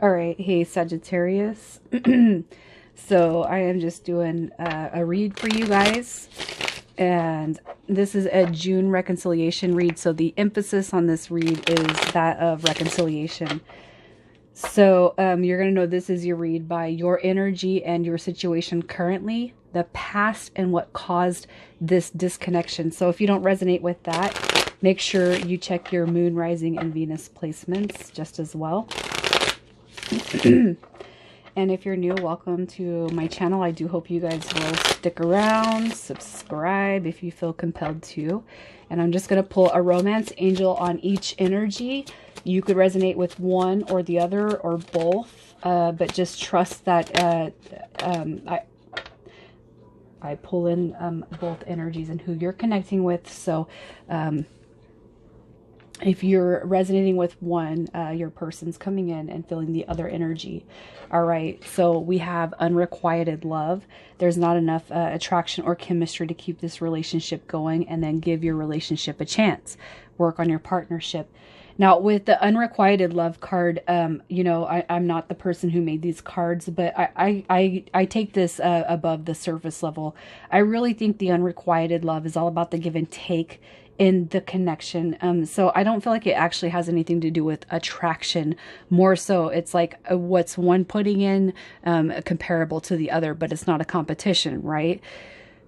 All right, hey Sagittarius. So I am just doing a read for you guys, and this is a June reconciliation read. So the emphasis on this read is that of reconciliation. So you're going to know this is your read by your energy and your situation currently, the past, and what caused this disconnection. So if you don't resonate with that, make sure you check your moon, rising, and Venus placements just as well. And if you're new, welcome to my channel. I do hope you guys will stick around, subscribe if you feel compelled to. And I'm just going to pull a romance angel on each energy. You could resonate with one or the other or both, but just trust that I pull in both energies and who you're connecting with. So if you're resonating with one, your person's coming in and feeling the other energy. All right. So we have unrequited love. There's not enough attraction or chemistry to keep this relationship going, and then give your relationship a chance. Work on your partnership. Now, with the unrequited love card, you know, I'm not the person who made these cards, but I take this above the surface level. I really think the unrequited love is all about the give and take in the connection. So I don't feel like it actually has anything to do with attraction. More so, it's like what's one putting in comparable to the other, but it's not a competition, right?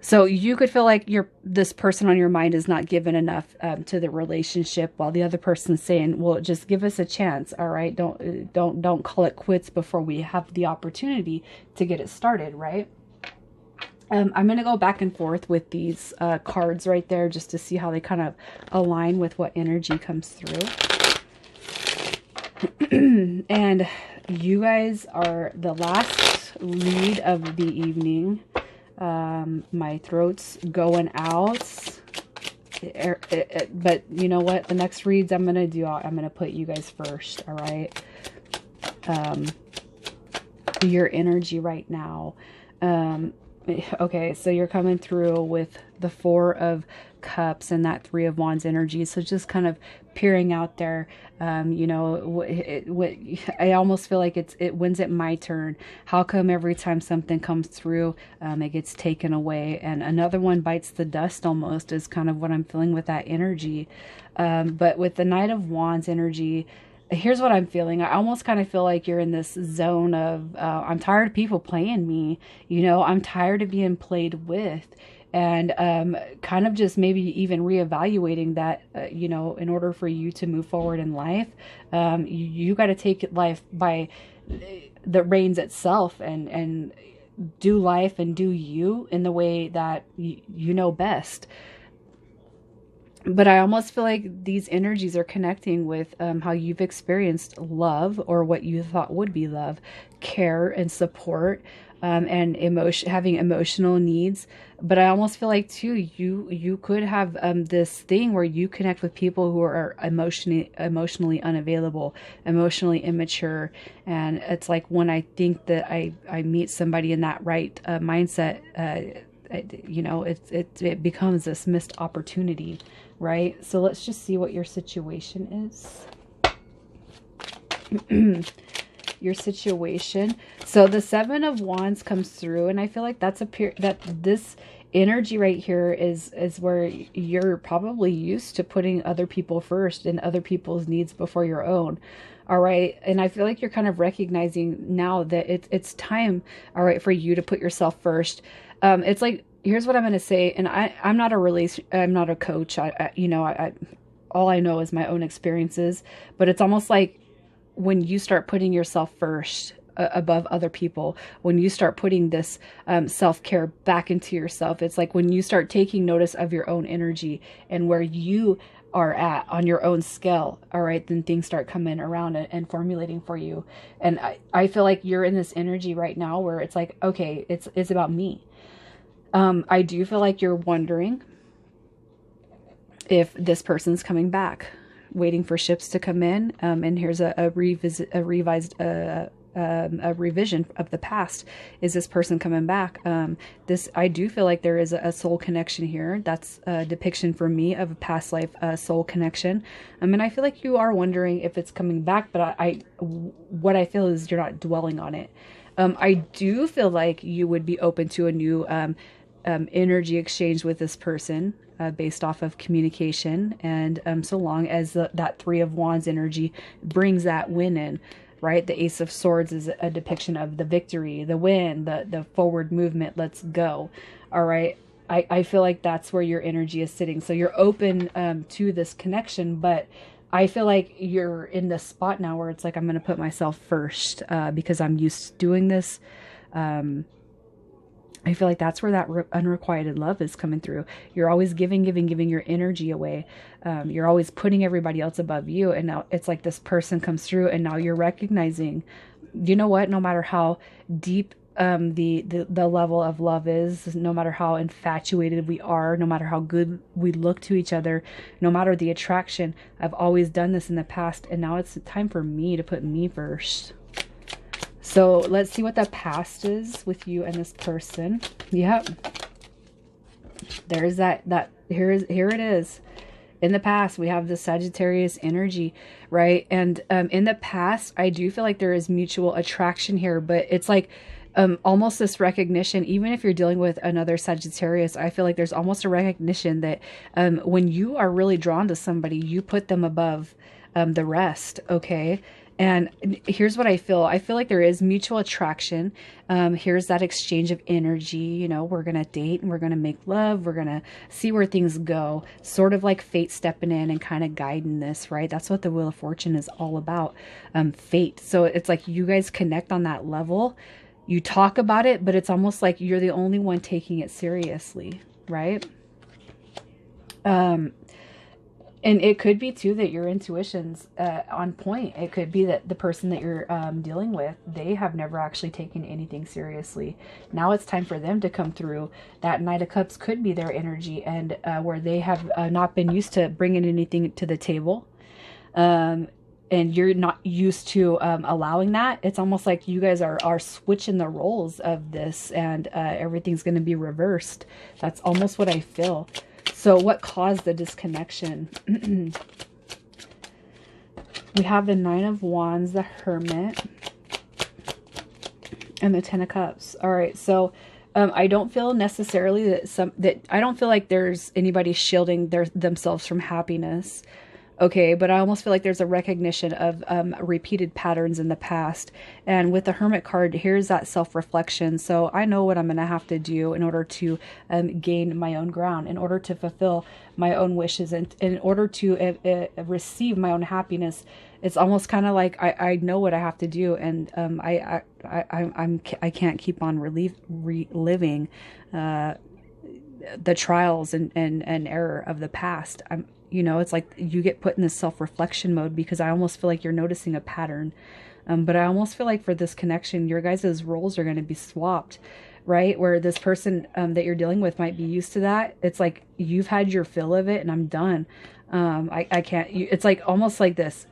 So you could feel like this person on your mind is not given enough to the relationship, while the other person's saying, "Well, just give us a chance, all right? Don't call it quits before we have the opportunity to get it started," right? I'm going to go back and forth with these cards right there just to see how they kind of align with what energy comes through. And you guys are the last read of the evening. My throat's going out. But you know what? The next reads I'm going to do, I'm going to put you guys first, all right? Your energy right now. Okay, so you're coming through with the Four of Cups and that Three of Wands energy. So just kind of peering out there, you know, I almost feel like when's it my turn? How come every time something comes through, it gets taken away and another one bites the dust almost, is kind of what I'm feeling with that energy. But with the Knight of Wands energy, here's what I'm feeling. I almost kind of feel like you're in this zone of, I'm tired of people playing me. You know, I'm tired of being played with. And kind of just maybe even reevaluating that, you know, in order for you to move forward in life, you got to take life by the reins itself and do life and do you in the way that you know best. But I almost feel like these energies are connecting with how you've experienced love, or what you thought would be love, care and support, and having emotional needs. But I almost feel like too, you could have this thing where you connect with people who are emotionally unavailable, emotionally immature. And it's like when I think that I meet somebody in that right mindset, you know, it becomes this missed opportunity, right? So let's just see what your situation is. Your situation. So the Seven of Wands comes through, and I feel like that's this energy right here is where you're probably used to putting other people first and other people's needs before your own. All right. And I feel like you're kind of recognizing now that it's time, all right, for you to put yourself first. It's like, here's what I'm going to say. And I'm not a coach. You know, all I know is my own experiences, but it's almost like when you start putting yourself first above other people, when you start putting this self-care back into yourself, it's like when you start taking notice of your own energy and where you are at on your own scale, all right, then things start coming around and formulating for you. And I feel like you're in this energy right now where it's like, okay, it's about me. I do feel like you're wondering if this person's coming back, waiting for ships to come in. And here's a revised a revision of the past. Is this person coming back? I do feel like there is a soul connection here. That's a depiction for me of a past life soul connection. And I feel like you are wondering if it's coming back, but what I feel is you're not dwelling on it. I do feel like you would be open to a new energy exchange with this person based off of communication, and so long as that Three of Wands energy brings that win in. Right? The Ace of Swords is a depiction of the victory, the win, the forward movement. Let's go. All right. I feel like that's where your energy is sitting. So you're open to this connection, but I feel like you're in this spot now where it's like, I'm going to put myself first because I'm used to doing this. I feel like that's where that unrequited love is coming through. You're always giving your energy away. You're always putting everybody else above you. And now it's like this person comes through and now you're recognizing, you know what, no matter how deep the level of love is, no matter how infatuated we are, no matter how good we look to each other, no matter the attraction, I've always done this in the past. And now it's time for me to put me first. So let's see what the past is with you and this person. Yep. There's here it is. In the past, we have the Sagittarius energy, right? And in the past, I do feel like there is mutual attraction here, but it's like almost this recognition, even if you're dealing with another Sagittarius, I feel like there's almost a recognition that when you are really drawn to somebody, you put them above the rest, okay? And here's what I feel. I feel like there is mutual attraction. Here's that exchange of energy. You know, we're going to date and we're going to make love. We're going to see where things go. Sort of like fate stepping in and kind of guiding this, right? That's what the Wheel of Fortune is all about. Fate. So it's like you guys connect on that level. You talk about it, but it's almost like you're the only one taking it seriously, right? And it could be, too, that your intuition's on point. It could be that the person that you're dealing with, they have never actually taken anything seriously. Now it's time for them to come through. That Knight of Cups could be their energy, and where they have not been used to bringing anything to the table. And you're not used to allowing that. It's almost like you guys are switching the roles of this, and everything's going to be reversed. That's almost what I feel. So what caused the disconnection? We have the Nine of Wands, the Hermit, and the Ten of Cups. All right, so I don't feel necessarily that I don't feel like there's anybody shielding themselves from happiness. Okay, but I almost feel like there's a recognition of repeated patterns in the past. And with the Hermit card, here's that self-reflection. So I know what I'm going to have to do in order to gain my own ground, in order to fulfill my own wishes, and in order to receive my own happiness. It's almost kind of like I know what I have to do, and I can't keep on reliving the trials and error of the past. You know, it's like you get put in this self-reflection mode, because I almost feel like you're noticing a pattern. But I almost feel like for this connection, your guys' roles are going to be swapped, right? Where this person that you're dealing with might be used to that. It's like, you've had your fill of it and I'm done. I can't, it's like almost like this.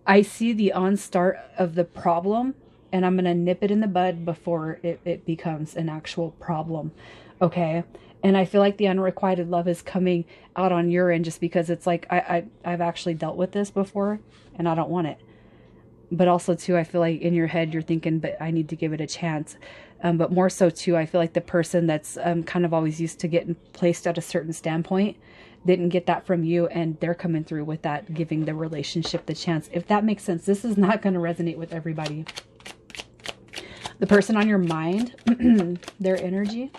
I see the onstart of the problem, and I'm going to nip it in the bud before it becomes an actual problem. Okay. And I feel like the unrequited love is coming out on your end, just because it's like, I've actually dealt with this before and I don't want it. But also too, I feel like in your head, you're thinking, but I need to give it a chance. But more so too, I feel like the person that's kind of always used to getting placed at a certain standpoint didn't get that from you, and they're coming through with that, giving the relationship the chance. If that makes sense, this is not going to resonate with everybody. The person on your mind, their energy,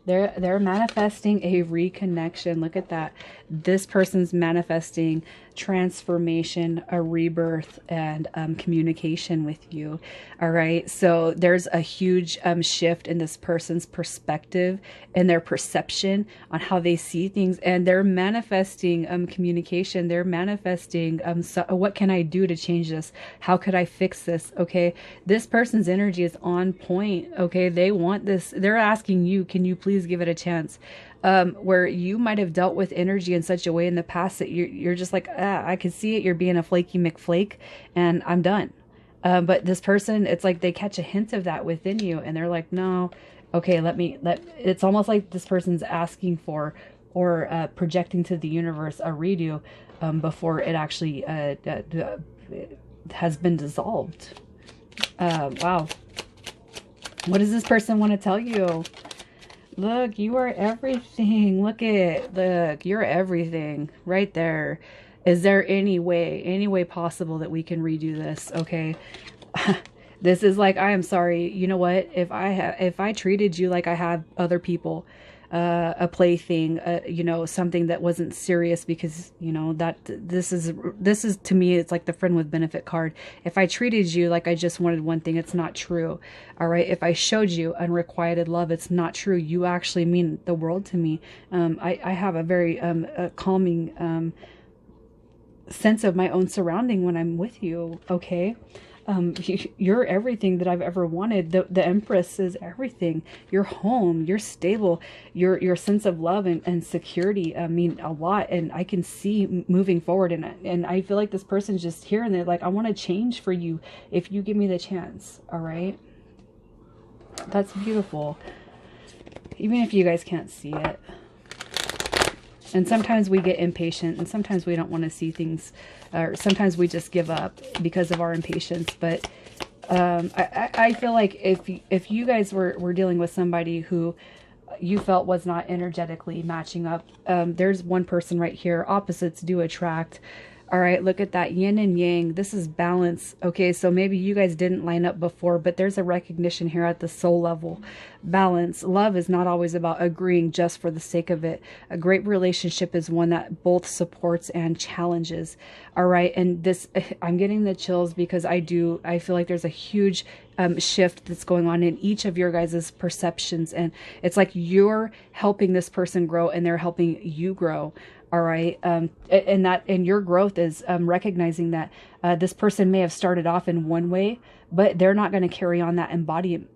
they're manifesting a reconnection. Look at that. This person's manifesting transformation, a rebirth, and communication with you. All right. So there's a huge shift in this person's perspective and their perception on how they see things. And they're manifesting communication. They're manifesting what can I do to change this? How could I fix this? Okay. This person's energy is on point. Okay. They want this. They're asking you, can you please give it a chance? Where you might have dealt with energy in such a way in the past that you're just like, I can see it. You're being a flaky McFlake and I'm done. But this person, it's like they catch a hint of that within you, and they're like, no, okay, it's almost like this person's asking for, or projecting to the universe, a redo, before it actually has been dissolved. Wow. What does this person want to tell you? Look, you are everything. Look, you're everything right there. Is there any way possible that we can redo this? Okay. This is like, I am sorry. You know what? If I treated you like I have other people, a plaything, you know, something that wasn't serious, because, you know, that this is to me, it's like the friend with benefit card. If I treated you like I just wanted one thing, it's not true. All right. If I showed you unrequited love, it's not true. You actually mean the world to me. I have a very calming sense of my own surrounding when I'm with you. Okay. You're everything that I've ever wanted. The Empress is everything. You're home. You're stable. Your sense of love and security mean a lot. And I can see moving forward. And I feel like this person's just here, and they're like, I want to change for you if you give me the chance. All right. That's beautiful. Even if you guys can't see it. And sometimes we get impatient, and sometimes we don't want to see things, or sometimes we just give up because of our impatience. But I feel like if you guys were dealing with somebody who you felt was not energetically matching up, there's one person right here. Opposites do attract. All right, look at that yin and yang. This is balance. Okay, so maybe you guys didn't line up before, but there's a recognition here at the soul level. Balance. Love is not always about agreeing just for the sake of it. A great relationship is one that both supports and challenges. All right, and this, I'm getting the chills because I feel like there's a huge shift that's going on in each of your guys' perceptions, and it's like you're helping this person grow and they're helping you grow. All right. And your growth is recognizing that this person may have started off in one way, but they're not going to carry on that embodiment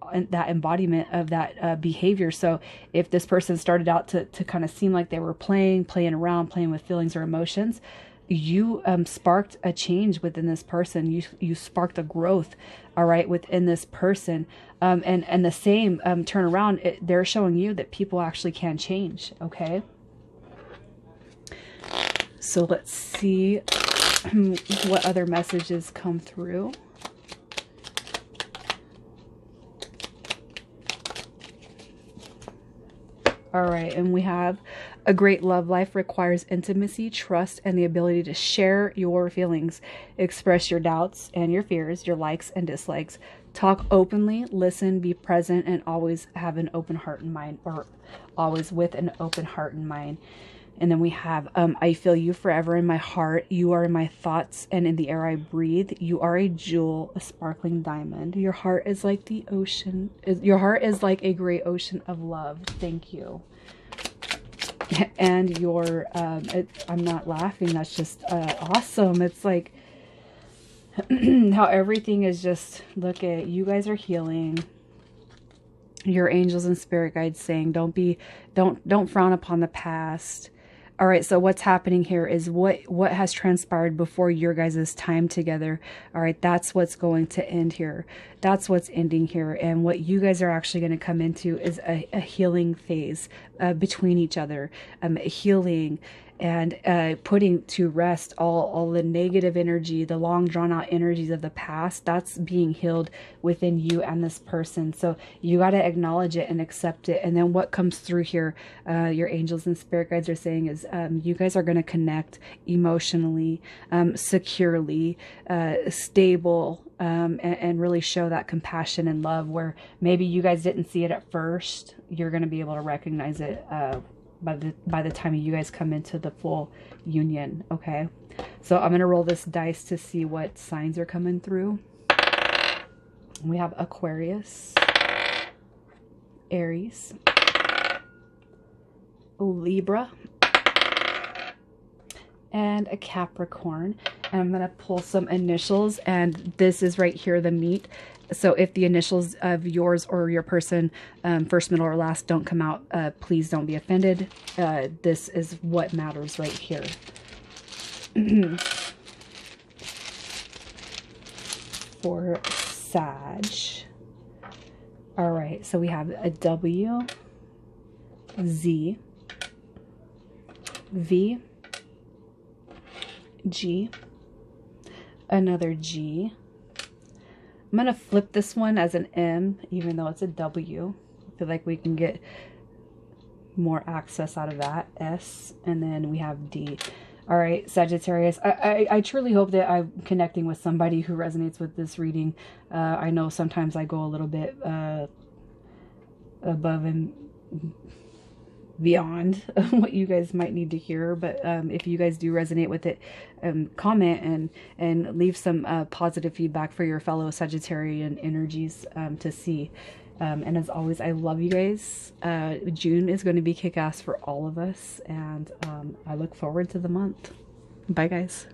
of that behavior. So if this person started out to kind of seem like they were playing around, playing with feelings or emotions, you sparked a change within this person. You sparked a growth, all right, within this person. And the same turn around, they're showing you that people actually can change. Okay. So let's see what other messages come through. All right, and we have a great love life requires intimacy, trust, and the ability to share your feelings, express your doubts and your fears, your likes and dislikes, talk openly, listen, be present, and always have an open heart and mind, or always with an open heart and mind. And then we have, I feel you forever in my heart. You are in my thoughts and in the air I breathe. You are a jewel, a sparkling diamond. Your heart is like the ocean. Your heart is like a great ocean of love. Thank you. And your, I'm not laughing. That's just awesome. It's like how everything is just, look at, you guys are healing. Your angels and spirit guides saying, don't frown upon the past. All right, so what's happening here is what has transpired before your guys' time together. All right, that's what's going to end here. That's what's ending here. And what you guys are actually going to come into is a healing phase between each other, healing and putting to rest all the negative energy, the long drawn out energies of the past. That's being healed within you and this person. So you got to acknowledge it and accept it. And then what comes through here, your angels and spirit guides are saying is you guys are going to connect emotionally, securely, stable, and really show that compassion and love where maybe you guys didn't see it at first. You're going to be able to recognize it by the time you guys come into the full union. Okay, so I'm gonna roll this dice to see what signs are coming through. We have Aquarius, Aries, Libra, and a Capricorn. And I'm gonna pull some initials, and this is right here, the meat. So if the initials of yours or your person, first, middle, or last, don't come out, please don't be offended. This is what matters right here. for Sag. All right, so we have a W, Z, V, G, another G. I'm going to flip this one as an M, even though it's a W. I feel like we can get more access out of that. S, and then we have D. All right, Sagittarius, I truly hope that I'm connecting with somebody who resonates with this reading. I know sometimes I go a little bit above and beyond what you guys might need to hear, but if you guys do resonate with it, comment and leave some positive feedback for your fellow Sagittarian energies to see. And as always, I love you guys. June is going to be kick-ass for all of us, and I look forward to the month. Bye, guys.